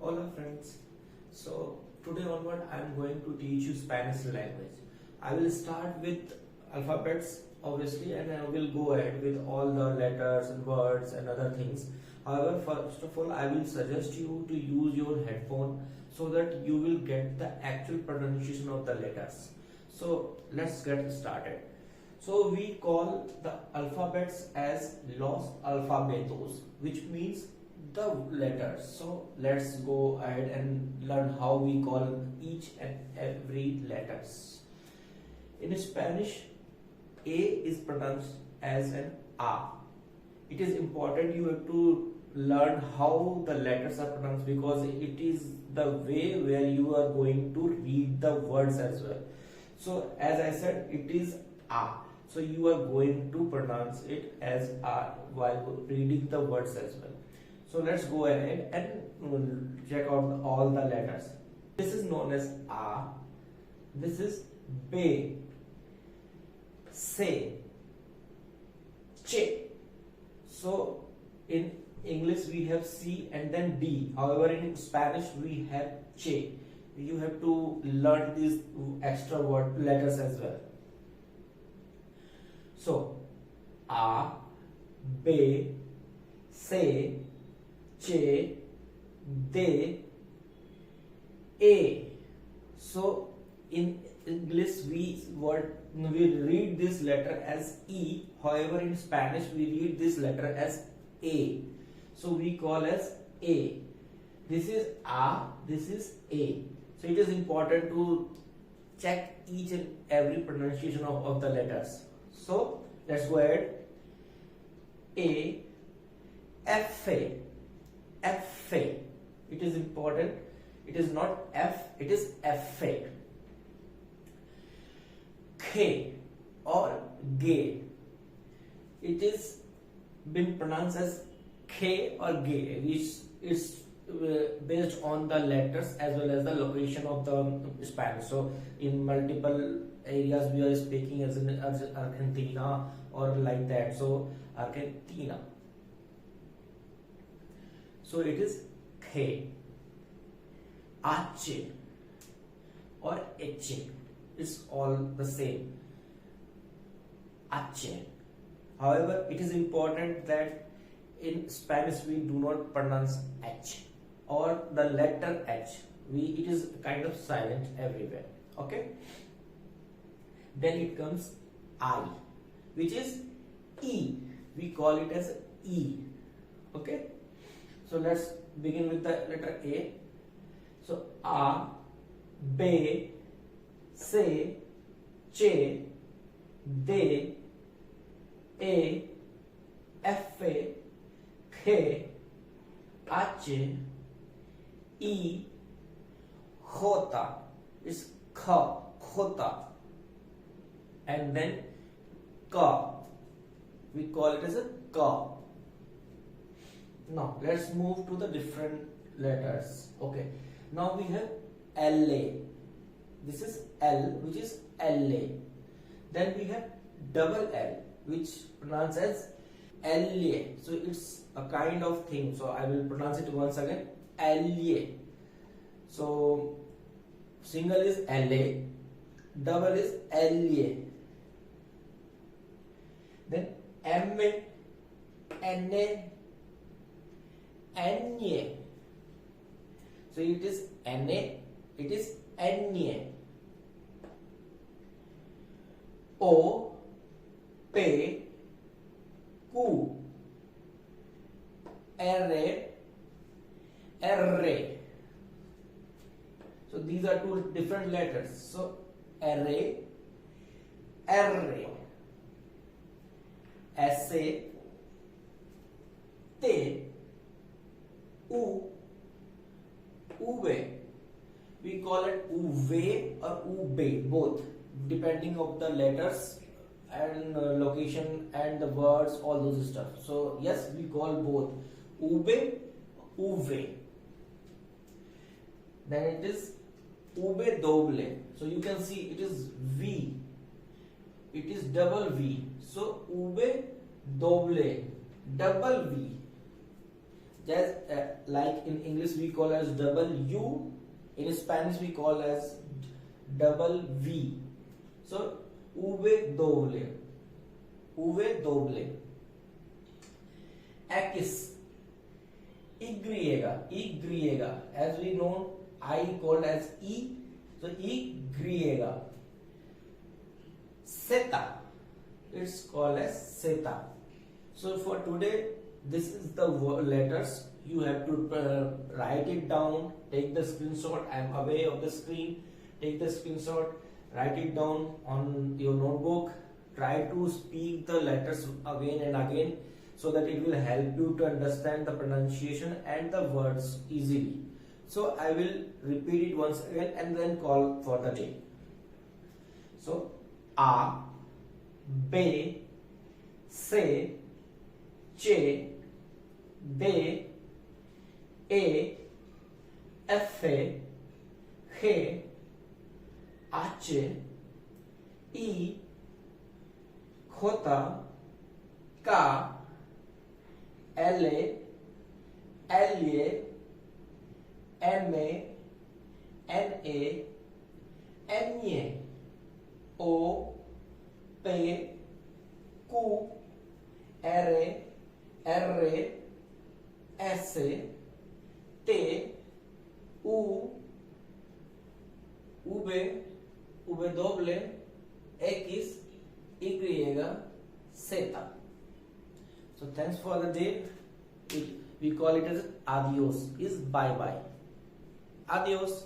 Hola friends. So today onward I am going to teach you Spanish language. I will start with alphabets obviously and I will go ahead with all the letters and words and other things. However, first of all I will suggest you to use your headphone so that you will get the actual pronunciation of the letters. So let's get started. So we call the alphabets as los alfabetos, which means the letters. So let's go ahead and learn how we call each and every letters. In Spanish, A is pronounced as an A. It is important you have to learn how the letters are pronounced because it is the way where you are going to read the words as well. So as I said, it is A. So you are going to pronounce it as A while reading the words as well. So let's go ahead and check out all the letters. This is known as A. This is B, C, Ch. So in English we have C and then D. However, in Spanish we have Che. You have to learn these extra word letters as well. So A, B, C, Che, De, A. So in English we read this letter as E. However, in Spanish we read this letter as A. So we call as A. This is A. This is A. So it is important to check each and every pronunciation of the letters. So let's go ahead. A, F, A. F, A. It is important. It is not F, it is F, A. K or G. It is been pronounced as K or G, which is based on the letters as well as the location of the Spanish. So in multiple areas we are speaking as in Argentina or like that. So Argentina. So it is K, H or H. It's all the same. H. However, it is important that in Spanish we do not pronounce H or the letter H. It is kind of silent everywhere. Okay. Then it comes I, which is E. We call it as E. Okay. So let's begin with the letter A. So A, B, C, Ch, D, A, F, A, K, H, E, J. It's J. And then K. We call it as a K. Now let's move to the different letters. Okay. Now we have LA. This is L, which is LA. Then we have double L, which pronounced as LA. So it's a kind of thing. So I will pronounce it once again. LA. So single is LA, double is LA. Then MA, NA, NA. So it is NA, it is NA. O, P, Q, R, R. So these are two different letters. So R, R, S, T, U, Uve. We call it Uve or Ube, both, depending of the letters and location and the words, all those stuff. So yes, we call both Ube, Uve. Then it is Ube doble. So you can see it is V. It is double V. So Ube doble, double V. just like in English we call as double U, in Spanish we call as double V. So V, X, Y, as we know I called as E, so Y, Zeta, it's called as Zeta. So for today this is the letters. You have to write it down, take the screenshot. I am away of the screen. Take the screenshot, write it down on your notebook. Try to speak the letters again and again so that it will help you to understand the pronunciation and the words easily. So I will repeat it once again and then call for the day. So A, B, C, C, D, E, F, G, H, I, J, K, L, L, M, N, N, O, P, Q, R, S, T, U, V, W, X, Y, Z. So thanks for the day. We call it as adios, is bye bye. Adios.